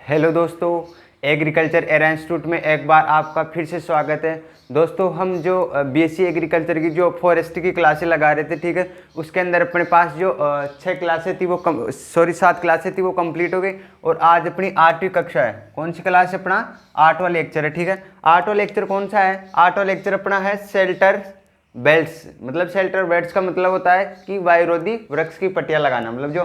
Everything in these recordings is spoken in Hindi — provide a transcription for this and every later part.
हेलो दोस्तों, एग्रीकल्चर एरा इंस्टीट्यूट में एक बार आपका फिर से स्वागत है। दोस्तों, हम जो बीएससी एग्रीकल्चर की जो फॉरेस्ट्री की क्लासें लगा रहे थे, ठीक है, उसके अंदर अपने पास जो 7 क्लासें थी वो कंप्लीट हो गई। और आज अपनी 8वीं कक्षा है। कौन सी क्लास है? अपना 8वां लेक्चर है, ठीक है। 8वां लेक्चर कौन सा है? 8वां लेक्चर अपना है शेल्टर बेल्ट्स। मतलब शेल्टर बेल्ट्स का मतलब होता है कि वायुरोधी वृक्ष की पट्टियां लगाना। मतलब जो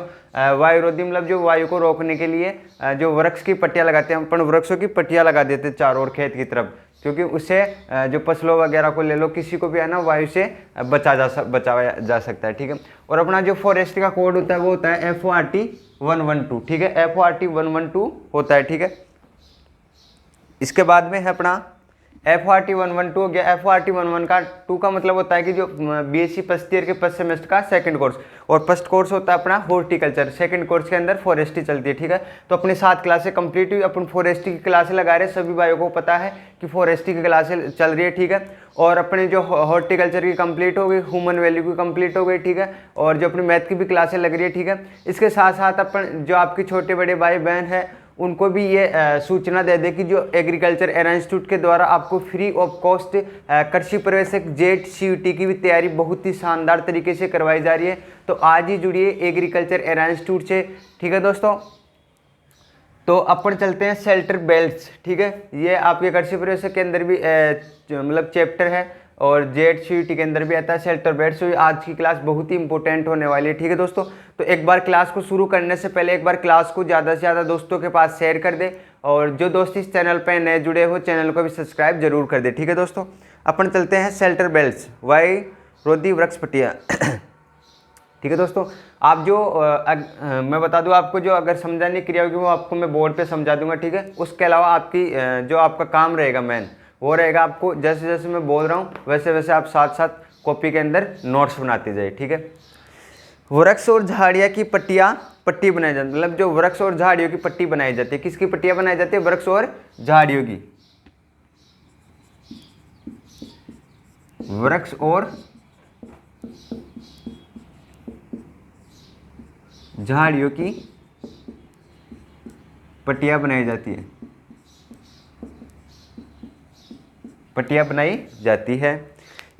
वायुरोधी मतलब जो वायु को रोकने के लिए जो वृक्ष की पट्टियां लगाते हैं, अपन वृक्षों की पट्टियां लगा देते हैं चारों ओर खेत की तरफ, क्योंकि उससे जो फसलों वगैरह को ले लो, किसी को भी है ना वायु से बचाया जा सकता है, ठीक है। और अपना जो फॉरेस्ट का कोड होता है वो होता है FORT 112, ठीक है। FORT 112 होता है, ठीक है। इसके बाद में है अपना FORT 112 हो गया। FORT 112 का 2 का मतलब होता है कि जो BSc फर्स्ट ईयर के फर्स्ट सेमेस्टर का सेकंड कोर्स, और फर्स्ट कोर्स होता है अपना हॉर्टिकल्चर। सेकंड कोर्स के अंदर फॉरेस्ट्री चलती है, ठीक है। तो अपनी 7 क्लासें कंप्लीट हुई। अपन फॉरेस्ट्री की क्लासें लगा रहे हैं, सभी भाइयों को पता है कि फॉरेस्ट्री की क्लासें चल रही है, ठीक है। और अपने जो हॉर्टिकल्चर की कंप्लीट हो गई, ह्यूमन वैल्यू की कंप्लीट हो गई, ठीक है। और जो अपनी मैथ की भी क्लासें लग रही है, ठीक है। इसके साथ साथ अपन जो आपके छोटे बड़े भाई बहन हैं उनको भी ये सूचना दे दे कि जो एग्रीकल्चर एरा इंस्टीट्यूट के द्वारा आपको फ्री ऑफ कॉस्ट कृषि प्रवेशक जेट CUT की भी तैयारी बहुत ही शानदार तरीके से करवाई जा रही है। तो आज ही जुड़िए एग्रीकल्चर एरा इंस्टीट्यूट से, ठीक है दोस्तों। तो अपन चलते हैं शेल्टर बेल्ट्स, ठीक है। ये आपके कृषि प्रवेशक के अंदर भी मतलब चैप्टर है, और जेट CUT के अंदर भी आता है शेल्टर बेल्ट्स। तो आज की क्लास बहुत ही इंपॉर्टेंट होने वाली है, ठीक है दोस्तों। तो एक बार क्लास को शुरू करने से पहले एक बार क्लास को ज़्यादा से ज़्यादा दोस्तों के पास शेयर कर दे, और जो दोस्त इस चैनल पर नए जुड़े हो चैनल को भी सब्सक्राइब जरूर कर दे, ठीक है दोस्तों। अपन चलते हैं शेल्टर बेल्ट्स, वायुरोधी वृक्ष पट्टियाँ ठीक है दोस्तों। आप जो मैं बता दूं आपको, जो अगर समझाने की क्रिया होगी वो आपको मैं बोर्ड पे समझा दूंगा, ठीक है। उसके अलावा आपकी जो आपका काम रहेगा मेन वो रहेगा, आपको जैसे जैसे मैं बोल रहा हूँ वैसे वैसे आप साथ साथ कॉपी के अंदर नोट्स बनाते जाइए, ठीक है। वृक्ष और झाड़ियाँ की पट्टी बनाई जाती है। मतलब जो वृक्ष और झाड़ियों की पट्टी बनाई जाती है, किसकी पट्टियाँ बनाई जाती है? वृक्ष और झाड़ियों की। वृक्ष और झाड़ियों की पट्टियां बनाई जाती है, पट्टियां बनाई जाती है।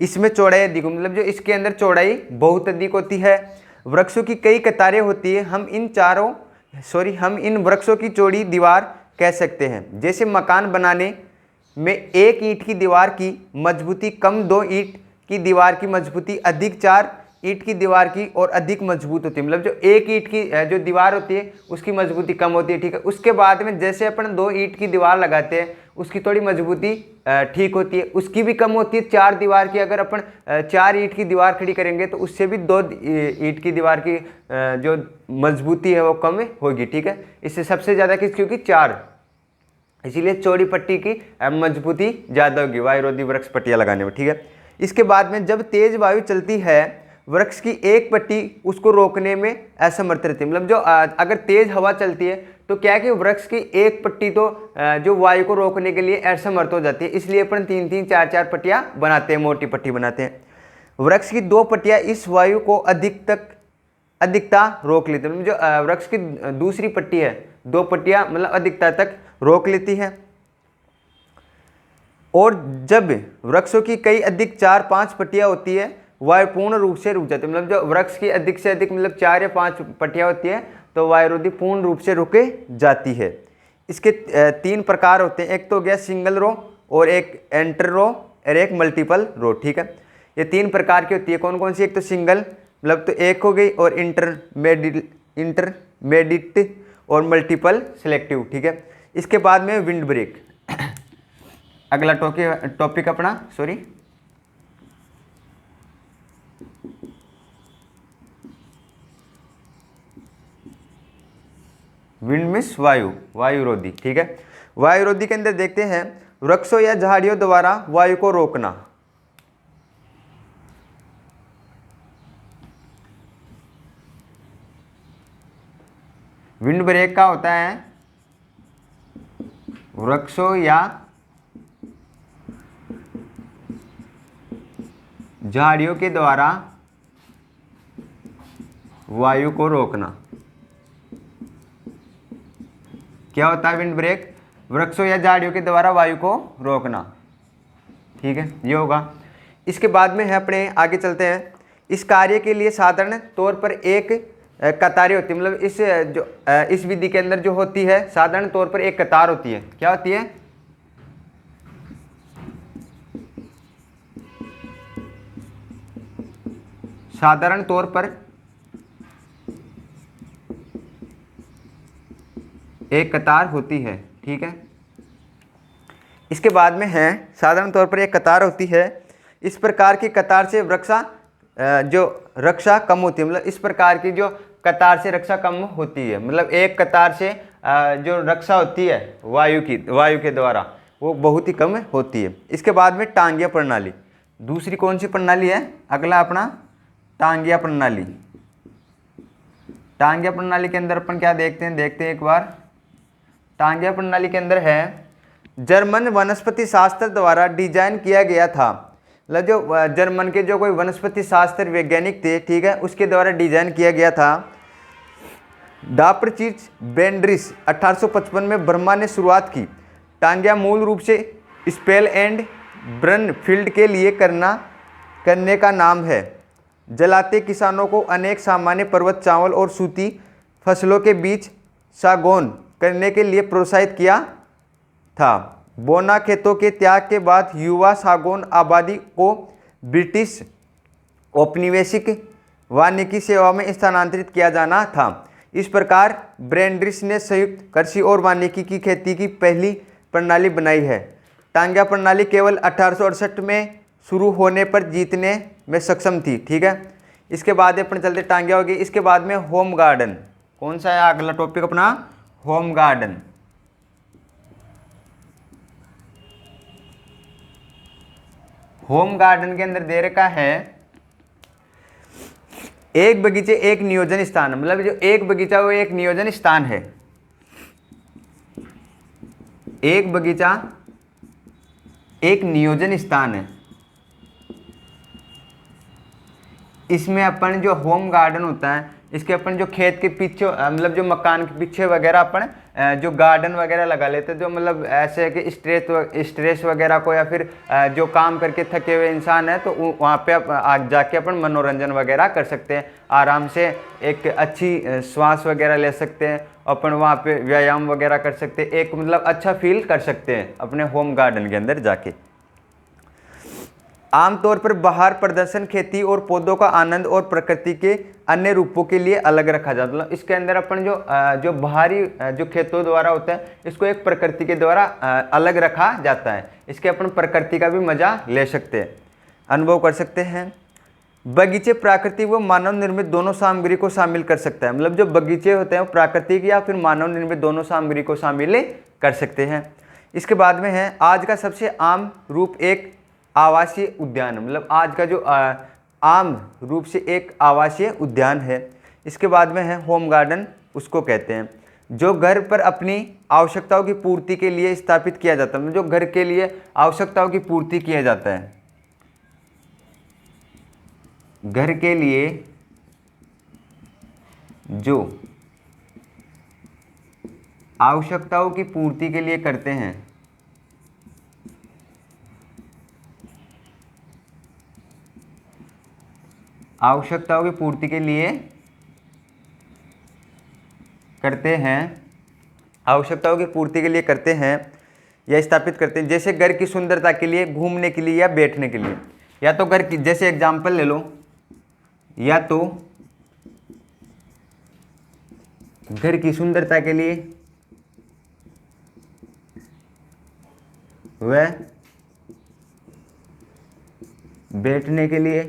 इसमें चौड़ाई अधिक, मतलब जो इसके अंदर चौड़ाई बहुत अधिक होती है। वृक्षों की कई कतारें होती है। हम इन वृक्षों की चौड़ी दीवार कह सकते हैं। जैसे मकान बनाने में एक ईंट की दीवार की मजबूती कम, 2 ईंट की दीवार की मजबूती अधिक, 4 ईंट की दीवार की और अधिक मजबूत होती है। मतलब जो एक ईंट की जो दीवार होती है उसकी मजबूती कम होती है, ठीक है। उसके बाद में जैसे अपन 2 ईंट की दीवार लगाते हैं उसकी थोड़ी मजबूती ठीक होती है, उसकी भी कम होती है। 4 दीवार की अगर अपन 4 ईंट की दीवार खड़ी करेंगे तो उससे भी 2 ईंट की दीवार की जो मजबूती है वो कम होगी, ठीक है। इससे सबसे ज़्यादा क्योंकि 4, इसीलिए चौड़ी पट्टी की मजबूती ज़्यादा होगी वायुरोधी वृक्ष पट्टियाँ लगाने में, ठीक है। इसके बाद में जब तेज वायु चलती है वृक्ष की एक पट्टी उसको रोकने में असमर्थ रहती है। मतलब जो अगर तेज हवा चलती है तो क्या है कि वृक्ष की एक पट्टी तो जो वायु को रोकने के लिए असमर्थ हो जाती है। इसलिए अपन 3-3, 4-4 पट्टियाँ बनाते हैं, मोटी पट्टी बनाते हैं। वृक्ष की 2 पट्टियाँ इस वायु को अधिकता रोक लेती है। मतलब जो वृक्ष की दूसरी पट्टी है, 2 पट्टियाँ मतलब अधिकता तक रोक लेती है। और जब वृक्षों की कई अधिक 4-5 पट्टियाँ होती है वायु पूर्ण रूप से रुक जाती है। मतलब जो वृक्ष की अधिक से अधिक मतलब 4 या 5 पट्टियाँ होती है तो वायुरोधी पूर्ण रूप से रुके जाती है। इसके 3 प्रकार होते हैं। एक तो हो गया सिंगल रो, और एक एंटर रो, और एक मल्टीपल रो, ठीक है। ये 3 प्रकार की होती है। कौन कौन सी? एक तो सिंगल मतलब तो एक हो गई, और इंटरमेडिट और मल्टीपल सेलेक्टिव, ठीक है। इसके बाद में विंड ब्रेक। अगला टॉपिक अपना विंड मिस वायुरोधी, ठीक है। वायुरोधी के अंदर देखते हैं वृक्षों या झाड़ियों द्वारा वायु को रोकना। विंड ब्रेक का होता है वृक्षों या झाड़ियों के द्वारा वायु को रोकना। क्या होता है विंड ब्रेक? वृक्षों या झाड़ियों के द्वारा वायु को रोकना, ठीक है, ये होगा। इसके बाद में है अपने आगे चलते हैं। इस कार्य के लिए साधारण तौर पर एक कतारें होती है, मतलब इस विधि के अंदर जो होती है साधारण तौर पर एक कतार होती है। क्या होती है? साधारण तौर पर एक कतार होती है, ठीक है। इसके बाद में है साधारण तौर पर एक कतार होती है। इस प्रकार की कतार से रक्षा कम होती है, मतलब इस प्रकार की जो कतार से रक्षा कम होती है, मतलब एक कतार से जो रक्षा होती है वायु के द्वारा वो बहुत ही कम होती है। इसके बाद में टांगिया प्रणाली, दूसरी कौन सी प्रणाली है? अगला अपना टांगिया प्रणाली। टांगिया प्रणाली के अंदर अपन क्या देखते हैं एक बार। टांगिया प्रणाली के अंदर है जर्मन वनस्पति शास्त्र द्वारा डिजाइन किया गया था, मतलब जो जर्मन के जो कोई वनस्पति शास्त्र वैज्ञानिक थे, ठीक है, उसके द्वारा डिजाइन किया गया था। डाप्रचिच बेंड्रिस 1855 में बर्मा ने शुरुआत की। टांगिया मूल रूप से स्पेल एंड ब्रन फील्ड के लिए करने का नाम है। जलाते किसानों को अनेक सामान्य पर्वत चावल और सूती फसलों के बीच सागौन करने के लिए प्रोत्साहित किया था। बोना खेतों के त्याग के बाद युवा सागौन आबादी को ब्रिटिश औपनिवेशिक वानिकी सेवा में स्थानांतरित किया जाना था। इस प्रकार ब्रेंड्रिस ने संयुक्त कृषि और वानिकी की खेती की पहली प्रणाली बनाई है। टांगिया प्रणाली केवल 1868 में शुरू होने पर जीतने में सक्षम थी, ठीक है। इसके बाद अपन चलते टांगिया होगी। इसके बाद में होम गार्डन, कौन सा है अगला टॉपिक अपना? Home garden. होम गार्डन के अंदर दे रखा है एक बगीचे एक नियोजन स्थान, मतलब जो एक बगीचा वो एक नियोजन स्थान है। एक बगीचा एक नियोजन स्थान है। इसमें अपन जो होम गार्डन होता है, इसके अपन जो खेत के पीछे मतलब जो मकान के पीछे वगैरह अपन जो गार्डन वगैरह लगा लेते हैं, जो मतलब ऐसे है कि स्ट्रेस वगैरह को या फिर जो काम करके थके हुए इंसान है तो वहाँ पे जाके अपन मनोरंजन वगैरह कर सकते हैं, आराम से एक अच्छी श्वास वगैरह ले सकते हैं, अपन वहाँ पे व्यायाम वगैरह कर सकते हैं, एक मतलब अच्छा फील कर सकते हैं अपने होम गार्डन के अंदर जाके। आमतौर पर बाहर प्रदर्शन खेती और पौधों का आनंद और प्रकृति के अन्य रूपों के लिए अलग रखा जाता है। मतलब इसके अंदर अपन जो बाहरी जो खेतों द्वारा होता है इसको एक प्रकृति के द्वारा अलग रखा जाता है। इसके अपन प्रकृति का भी मजा ले सकते हैं, अनुभव कर सकते हैं। बगीचे प्राकृतिक व मानव निर्मित दोनों सामग्री को शामिल कर सकता है, मतलब जो बगीचे होते हैं वो प्राकृतिक या फिर मानव निर्मित दोनों सामग्री को शामिल कर सकते हैं। इसके बाद में है आज का सबसे आम रूप एक आवासीय उद्यान, मतलब आज का जो आम रूप से एक आवासीय उद्यान है। इसके बाद में है होम गार्डन, उसको कहते हैं जो घर पर अपनी आवश्यकताओं की पूर्ति के लिए स्थापित किया जाता है, मतलब जो घर के लिए आवश्यकताओं की पूर्ति किया जाता है, घर के लिए जो आवश्यकताओं की पूर्ति के लिए करते हैं, आवश्यकताओं की पूर्ति के लिए करते हैं, आवश्यकताओं की पूर्ति के लिए करते हैं या स्थापित करते हैं, जैसे घर की सुंदरता के लिए, घूमने के लिए या बैठने के लिए। या तो घर की, जैसे एग्जांपल ले लो, या तो घर की सुंदरता के लिए व बैठने के लिए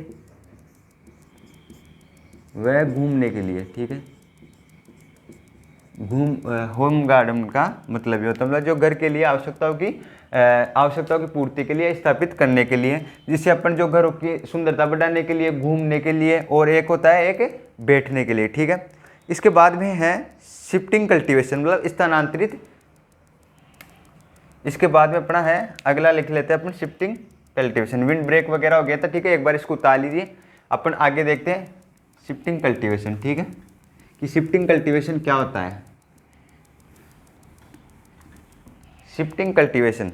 वह घूमने के लिए, ठीक है। होम गार्डन का मतलब ये होता है, मतलब जो घर के लिए आवश्यकताओं की पूर्ति के लिए स्थापित करने के लिए, जिससे अपन जो घरों की सुंदरता बढ़ाने के लिए, घूमने के लिए, और एक होता है एक बैठने के लिए, ठीक है। इसके बाद में है शिफ्टिंग कल्टीवेशन, मतलब स्थानांतरित। इसके बाद में अपना है अगला लिख लेते हैं अपन शिफ्टिंग कल्टीवेशन। विंड ब्रेक वगैरह हो गया था, ठीक है, एक बार इसको उतार लीजिए। अपन आगे देखते हैं शिफ्टिंग कल्टीवेशन, ठीक है, कि शिफ्टिंग कल्टीवेशन क्या होता है। Shifting cultivation.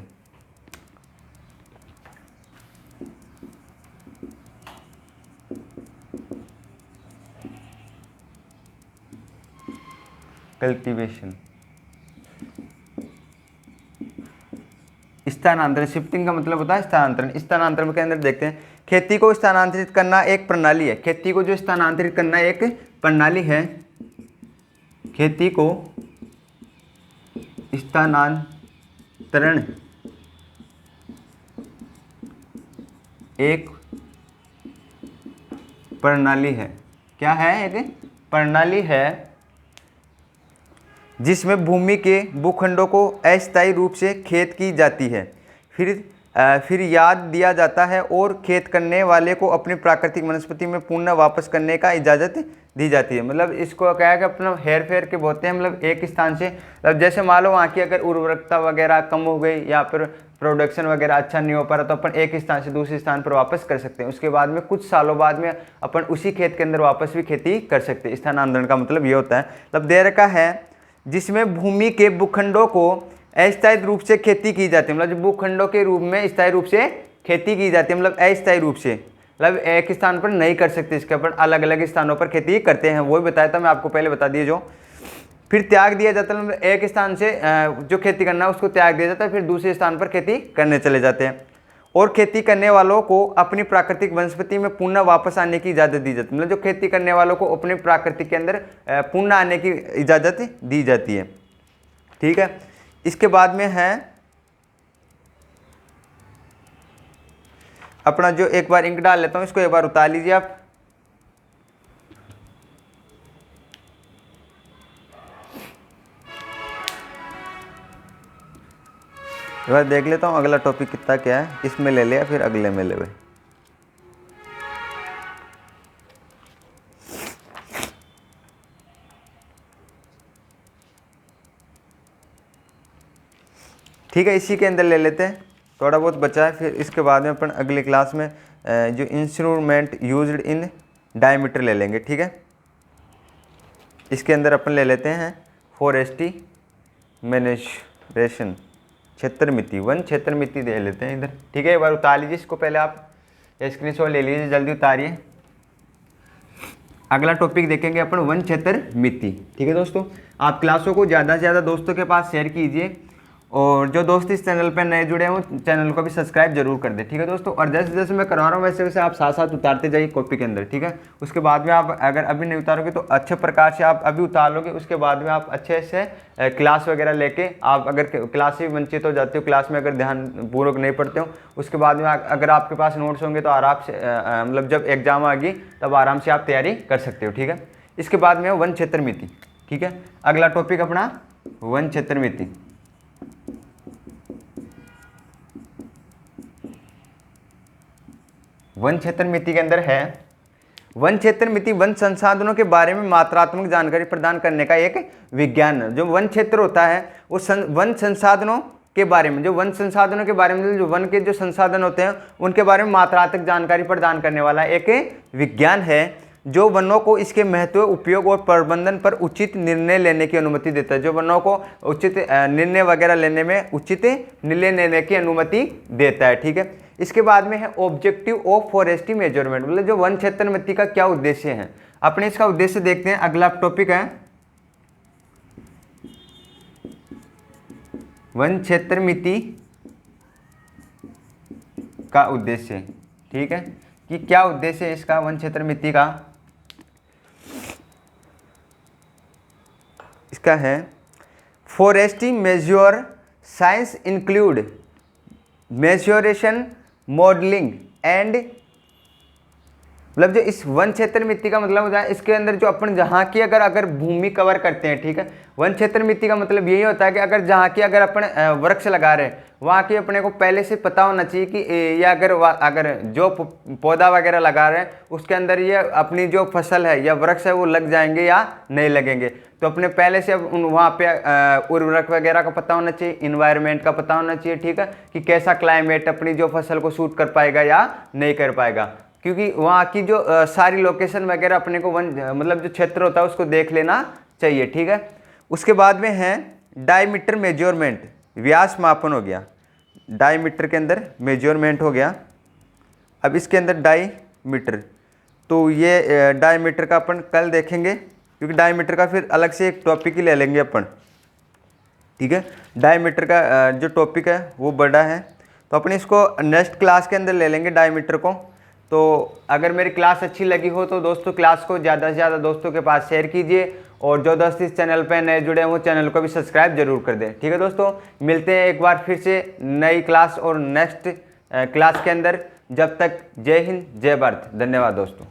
कल्टीवेशन, स्थानांतरण। शिफ्टिंग का मतलब होता है स्थानांतरण। स्थानांतरण के अंदर देखते हैं, खेती को स्थानांतरित करना एक प्रणाली है। खेती को जो स्थानांतरित करना एक प्रणाली है। खेती को स्थानांतरण एक प्रणाली है। क्या है? एक प्रणाली है जिसमें भूमि के भूखंडों को अस्थायी रूप से खेत की जाती है, फिर याद दिया जाता है और खेत करने वाले को अपनी प्राकृतिक वनस्पति में पुनः वापस करने का इजाज़त दी जाती है। मतलब इसको क्या है कि अपना हेर फेर के बोलते हैं, मतलब एक स्थान से, मतलब जैसे मान लो वहाँ की अगर उर्वरकता वगैरह कम हो गई या फिर प्रोडक्शन वगैरह अच्छा नहीं हो पा रहा, तो अपन एक स्थान से दूसरे स्थान पर वापस कर सकते हैं। उसके बाद में कुछ सालों बाद में अपन उसी खेत के अंदर वापस भी खेती कर सकते हैं। स्थानांतरण का मतलब ये होता है। मतलब दे रखा है जिसमें भूमि के भूखंडों को अस्थायी रूप से खेती की जाती है। मतलब भूखंडों के रूप में स्थायी रूप से खेती की जाती है, मतलब अस्थायी रूप से, मतलब एक स्थान पर नहीं कर सकते, इसके ऊपर अलग अलग स्थानों पर खेती करते हैं। वो भी बताया था मैं आपको पहले, बता दिए जो। फिर त्याग दिया जाता है, मतलब एक स्थान से जो खेती करना है उसको त्याग दिया जाता है, फिर दूसरे स्थान पर खेती करने चले जाते हैं। और खेती करने वालों को अपनी प्राकृतिक वनस्पति में पुनः वापस आने की इजाज़त दी जाती है। मतलब जो खेती करने वालों को अपने प्राकृतिक के अंदर पुनः आने की इजाज़त दी जाती है। ठीक है। इसके बाद में है अपना जो, एक बार इंक डाल लेता हूं, इसको एक बार उतार लीजिए आप। एक बार देख लेता हूं अगला टॉपिक कितना क्या है, इसमें ले लिया फिर अगले में ले गए। ठीक है, इसी के अंदर ले लेते हैं, थोड़ा बहुत बचा है। फिर इसके बाद में अपन अगली क्लास में जो इंस्ट्रूमेंट यूज्ड इन डायमीटर ले लेंगे। ठीक है, इसके अंदर अपन ले लेते हैं फॉरेस्टी मैनेजरेशन, क्षेत्र मिति, वन क्षेत्र मिति दे लेते हैं इधर। ठीक है, एक बार उतार लीजिए इसको, पहले आप स्क्रीनशॉट ले लीजिए, जल्दी उतारिए। अगला टॉपिक देखेंगे अपन वन क्षेत्र मिति। ठीक है दोस्तों, आप क्लासों को ज़्यादा से ज़्यादा दोस्तों के पास शेयर कीजिए, और जो दोस्त इस चैनल पर नए जुड़े हों चैनल को भी सब्सक्राइब जरूर कर दें। ठीक है दोस्तों, और जैसे जैसे मैं करवा रहा हूँ वैसे वैसे आप साथ साथ उतारते जाइए कॉपी के अंदर। ठीक है, उसके बाद में आप अगर अभी नहीं उतारोगे तो अच्छे प्रकार से आप अभी उतार लोगे, उसके बाद में आप अच्छे से क्लास वगैरह लेके, आप अगर क्लास से वंचित हो जाते हो, क्लास में अगर ध्यान पूर्वक नहीं पढ़ते हो, उसके बाद में अगर आपके पास नोट्स होंगे तो आराम से मतलब जब एग्जाम आ गई तब आराम से आप तैयारी कर सकते हो। ठीक है, इसके बाद में वन क्षेत्र मिति। ठीक है, अगला टॉपिक अपना वन क्षेत्र मिति। वन क्षेत्र मिति के अंदर है, वन क्षेत्र मिति वन संसाधनों के बारे में मात्रात्मक जानकारी प्रदान करने का एक विज्ञान है। जो वन क्षेत्र होता है वो वन संसाधनों के बारे में, जो वन संसाधनों के बारे में, जो वन के जो संसाधन होते हैं उनके बारे में मात्रात्मक जानकारी प्रदान करने वाला एक विज्ञान है, जो वनों को इसके महत्व, उपयोग और प्रबंधन पर उचित निर्णय लेने की अनुमति देता है। जो वनों को उचित निर्णय वगैरह लेने में उचित निर्णय लेने की अनुमति देता है। ठीक है, इसके बाद में है ऑब्जेक्टिव ऑफ फॉरेस्ट्री मेजरमेंट। मतलब जो वन क्षेत्र मिति का क्या उद्देश्य है, अपने इसका उद्देश्य देखते हैं। अगला टॉपिक है वन क्षेत्र मिति का उद्देश्य। ठीक है, कि क्या उद्देश्य है इसका वन क्षेत्र मिति का। इसका है forestry major science include mensuration, modelling and, मतलब जो इस वन क्षेत्र मिति का मतलब होता है, इसके अंदर जो अपन जहाँ की अगर भूमि कवर करते हैं। ठीक है, वन क्षेत्र मिति का मतलब यही होता है कि अगर जहाँ की अगर अपन वृक्ष लगा रहे हैं वहाँ की अपने को पहले से पता होना चाहिए कि या अगर जो पौधा वगैरह लगा रहे हैं उसके अंदर ये अपनी जो फसल है या वृक्ष है वो लग जाएंगे या नहीं लगेंगे। तो अपने पहले से वहाँ पे उर्वरक वगैरह का पता होना चाहिए, इन्वायरमेंट का पता होना चाहिए। ठीक है, कि कैसा क्लाइमेट अपनी जो फसल को सूट कर पाएगा या नहीं कर पाएगा, क्योंकि वहाँ की जो सारी लोकेशन वगैरह अपने को वन मतलब जो क्षेत्र होता है उसको देख लेना चाहिए। ठीक है, उसके बाद में है डायमीटर मेजरमेंट, व्यास मापन हो गया, डायमीटर के अंदर मेजरमेंट हो गया। अब इसके अंदर डायमीटर, तो ये डायमीटर का अपन कल देखेंगे, क्योंकि डायमीटर का फिर अलग से एक टॉपिक ही ले लेंगे अपन, ठीक है। डायमीटर का जो टॉपिक है वो बड़ा है, तो अपन इसको नेक्स्ट क्लास के अंदर ले लेंगे डायमीटर को। तो अगर मेरी क्लास अच्छी लगी हो तो दोस्तों क्लास को ज़्यादा से ज़्यादा दोस्तों के पास शेयर कीजिए, और जो दोस्त इस चैनल पे नए जुड़े हैं वो चैनल को भी सब्सक्राइब जरूर कर दें, ठीक है दोस्तों। मिलते हैं एक बार फिर से नई क्लास और नेक्स्ट क्लास के अंदर। जब तक जय हिंद जय भारत, धन्यवाद दोस्तों।